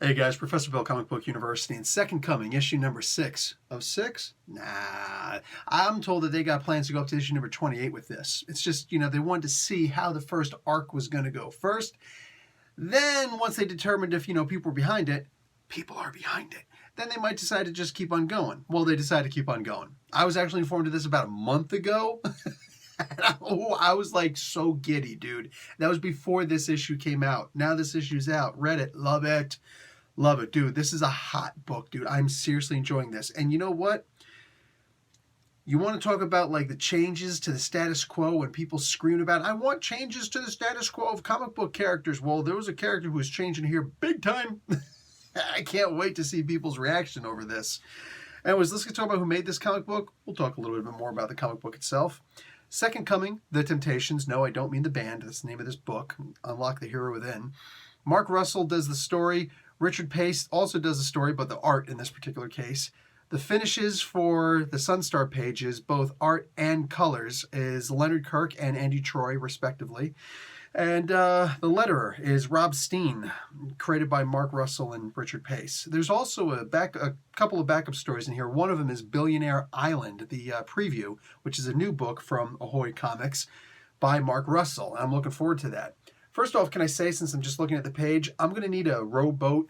Hey guys, Professor Bill, Comic Book University, and Second Coming, issue number 6 of 6? Nah, I'm told that they got plans to go up to issue number 28 with this. It's just, they wanted to see how the first arc was going to go first. Then, once they determined if, people were behind it, people are behind it, then they might decide to just keep on going. Well, they decided to keep on going. I was actually informed of this about a month ago. I was like so giddy, dude. That was before this issue came out. Now this issue's out. Read it. Love it. Love it, dude. This is a hot book, dude. I'm seriously enjoying this. And you know what? You want to talk about like the changes to the status quo and people screaming about, I want changes to the status quo of comic book characters. Well, there was a character who was changing here big time. I can't wait to see people's reaction over this. Anyways, let's get talk about who made this comic book. We'll talk a little bit more about the comic book itself. Second Coming, The Temptations. No, I don't mean the band. That's the name of this book. Unlock the Hero Within. Mark Russell does the story. Richard Pace also does the story, but the art in this particular case. The finishes for the Sunstar pages, both art and colors, is Leonard Kirk and Andy Troy, respectively. And the letterer is Rob Steen, created by Mark Russell and Richard Pace. There's also a couple of backup stories in here. One of them is Billionaire Island, the preview, which is a new book from Ahoy Comics by Mark Russell. I'm looking forward to that. First off, can I say, since I'm just looking at the page, I'm going to need a Rowboat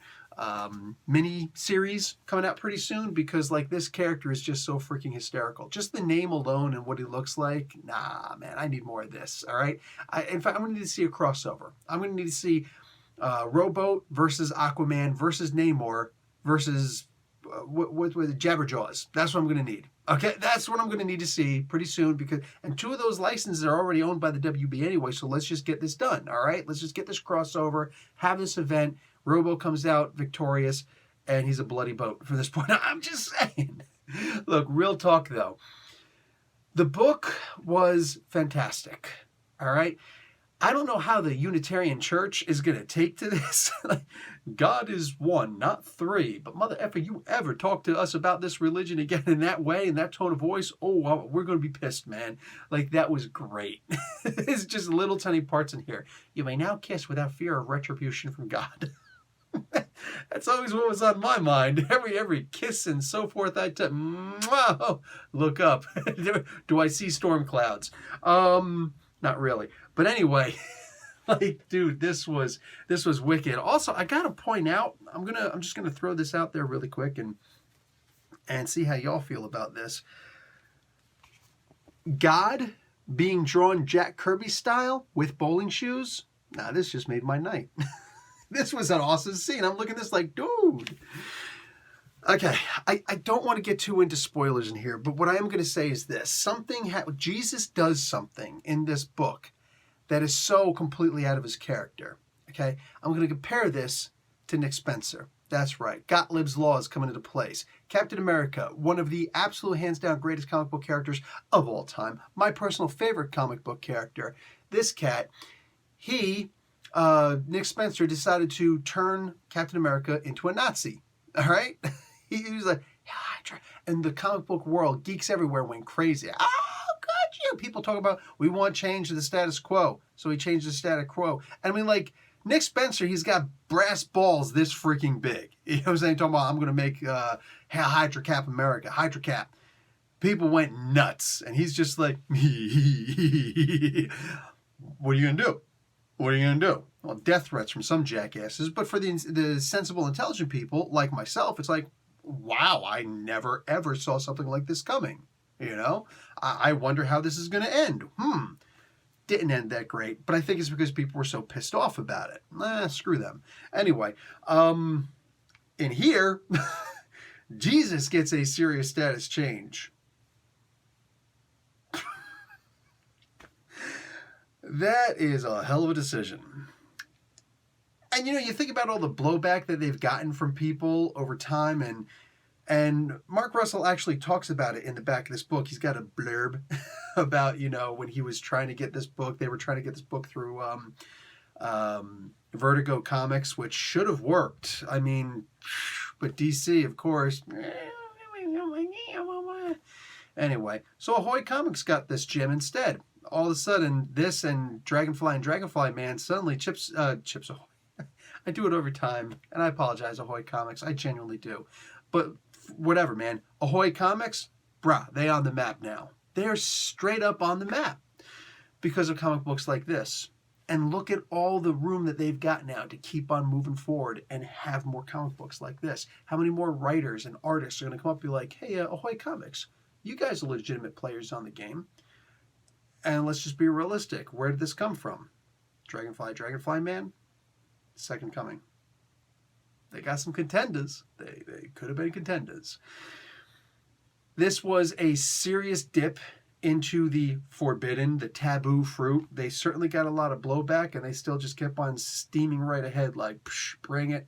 mini series coming out pretty soon, because like this character is just so freaking hysterical. Just the name alone and what he looks like, nah, man, I need more of this, all right? In fact, I'm going to need to see a crossover. I'm going to need to see Rowboat versus Aquaman versus Namor versus with Jabberjaws. That's what I'm going to need. Okay, that's what I'm going to need to see pretty soon, and two of those licenses are already owned by the WB anyway, so let's just get this done, all right? Let's just get this crossover, have this event. Robo comes out victorious, and he's a bloody boat from this point. I'm just saying. Look, real talk, though. The book was fantastic, all right? I don't know how the Unitarian Church is going to take to this. God is one, not three. But mother effer, you ever talk to us about this religion again in that way, in that tone of voice, oh, we're going to be pissed, man. Like, that was great. It's just little tiny parts in here. You may now kiss without fear of retribution from God. That's always what was on my mind. Every kiss and so forth, I look up. Do I see storm clouds? Not really. But anyway, like, dude, this was wicked. Also, I gotta point out, I'm just gonna throw this out there really quick and see how y'all feel about this. God being drawn Jack Kirby style with bowling shoes. Nah, this just made my night. This was an awesome scene. I'm looking at this like, dude. Okay, I don't want to get too into spoilers in here, but what I am going to say is this. Jesus does something in this book that is so completely out of his character. Okay, I'm going to compare this to Nick Spencer. That's right. Gottlieb's Law is coming into place. Captain America, one of the absolute hands-down greatest comic book characters of all time. My personal favorite comic book character. This cat, Nick Spencer decided to turn Captain America into a Nazi. All right? He was like, yeah, and the comic book world, geeks everywhere went crazy. Oh, God, yeah. People talk about, we want change to the status quo. So he changed the status quo. And I mean, like, Nick Spencer, he's got brass balls this freaking big. You know what I'm saying? Talking about, I'm going to make Hydra Cap America. Hydra Cap. People went nuts. And he's just like, what are you going to do? What are you going to do? Well, death threats from some jackasses. But for the sensible, intelligent people like myself, it's like, wow, I never, ever saw something like this coming. You know? I wonder how this is going to end. Didn't end that great. But I think it's because people were so pissed off about it. Screw them. Anyway, in here, Jesus gets a serious status change. That is a hell of a decision. And, you think about all the blowback that they've gotten from people over time, and Mark Russell actually talks about it in the back of this book. He's got a blurb about, when he was trying to get this book. They were trying to get this book through Vertigo Comics, which should have worked. I mean, but DC, of course. Anyway, so Ahoy Comics got this gem instead. All of a sudden, this and Dragonfly Man suddenly Chips Ahoy. I do it over time, and I apologize, Ahoy Comics. I genuinely do. But whatever, man. Ahoy Comics, bruh, they on the map now. They're straight up on the map because of comic books like this. And look at all the room that they've got now to keep on moving forward and have more comic books like this. How many more writers and artists are going to come up and be like, hey, Ahoy Comics, you guys are legitimate players on the game. And let's just be realistic. Where did this come from? Dragonfly Man, Second Coming. They got some contenders. They could have been contenders. This was a serious dip into the forbidden, the taboo fruit. They certainly got a lot of blowback, and they still just kept on steaming right ahead like, psh, bring it,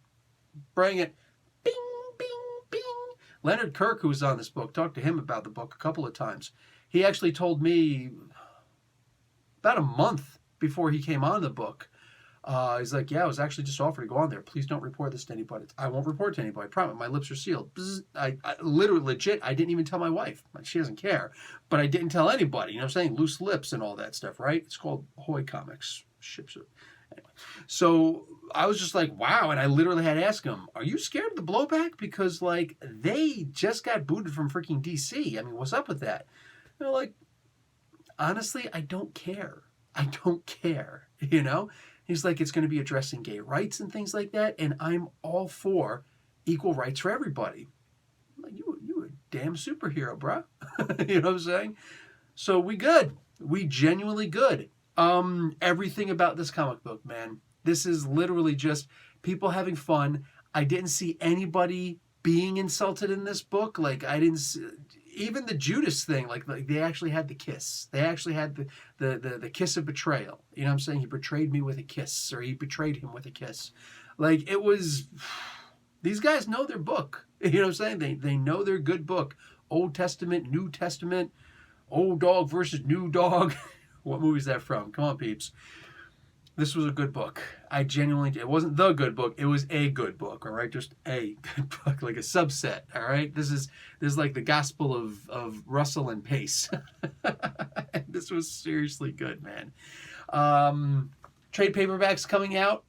bing, bing, bing. Leonard Kirk, who was on this book, talked to him about the book a couple of times. He actually told me about a month before he came on the book, he's like, yeah, I was actually just offered to go on there. Please don't report this to anybody. I won't report to anybody. I promise. My lips are sealed. I literally, legit, I didn't even tell my wife. She doesn't care. But I didn't tell anybody. You know what I'm saying? Loose lips and all that stuff, right? It's called Ahoy Comics. Ships it. Anyway. So I was just like, wow. And I literally had to ask him, are you scared of the blowback? Because, like, they just got booted from freaking DC. I mean, what's up with that? They're like, honestly, I don't care. I don't care, you know? He's like, it's going to be addressing gay rights and things like that, and I'm all for equal rights for everybody. I'm like, you a damn superhero, bro. You know what I'm saying? So we good. We genuinely good. Everything about this comic book, man. This is literally just people having fun. I didn't see anybody being insulted in this book. Like, I didn't see, even the Judas thing, like they actually had the kiss. They actually had the kiss of betrayal. You know what I'm saying? He betrayed me with a kiss, or he betrayed him with a kiss. Like, it was, these guys know their book. You know what I'm saying? They know their good book. Old Testament, New Testament, old dog versus new dog. What movie is that from? Come on, peeps. This was a good book. I genuinely, it wasn't the good book. It was a good book, all right? Just a good book, like a subset, all right? This is like the gospel of Russell and Pace. This was seriously good, man. Trade paperbacks coming out.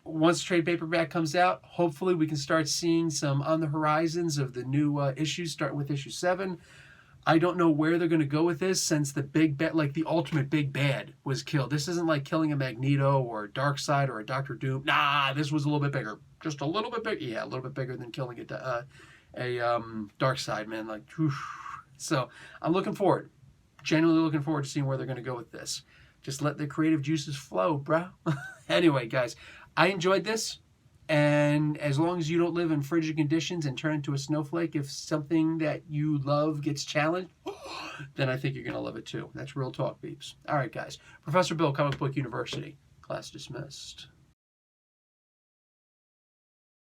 Once trade paperback comes out, hopefully we can start seeing some on the horizons of the new issues, starting with issue 7. I don't know where they're going to go with this, since the big bad, like the ultimate big bad, was killed. This isn't like killing a Magneto or a Darkseid or a Doctor Doom. Nah, this was a little bit bigger. Just a little bit bigger. Yeah, a little bit bigger than killing a Darkseid, man. Like, whew. So I'm looking forward. Genuinely looking forward to seeing where they're going to go with this. Just let the creative juices flow, bro. Anyway, guys, I enjoyed this. And as long as you don't live in frigid conditions and turn into a snowflake, if something that you love gets challenged, then I think you're going to love it too. That's real talk, peeps. All right, guys. Professor Bill, Comic Book University. Class dismissed.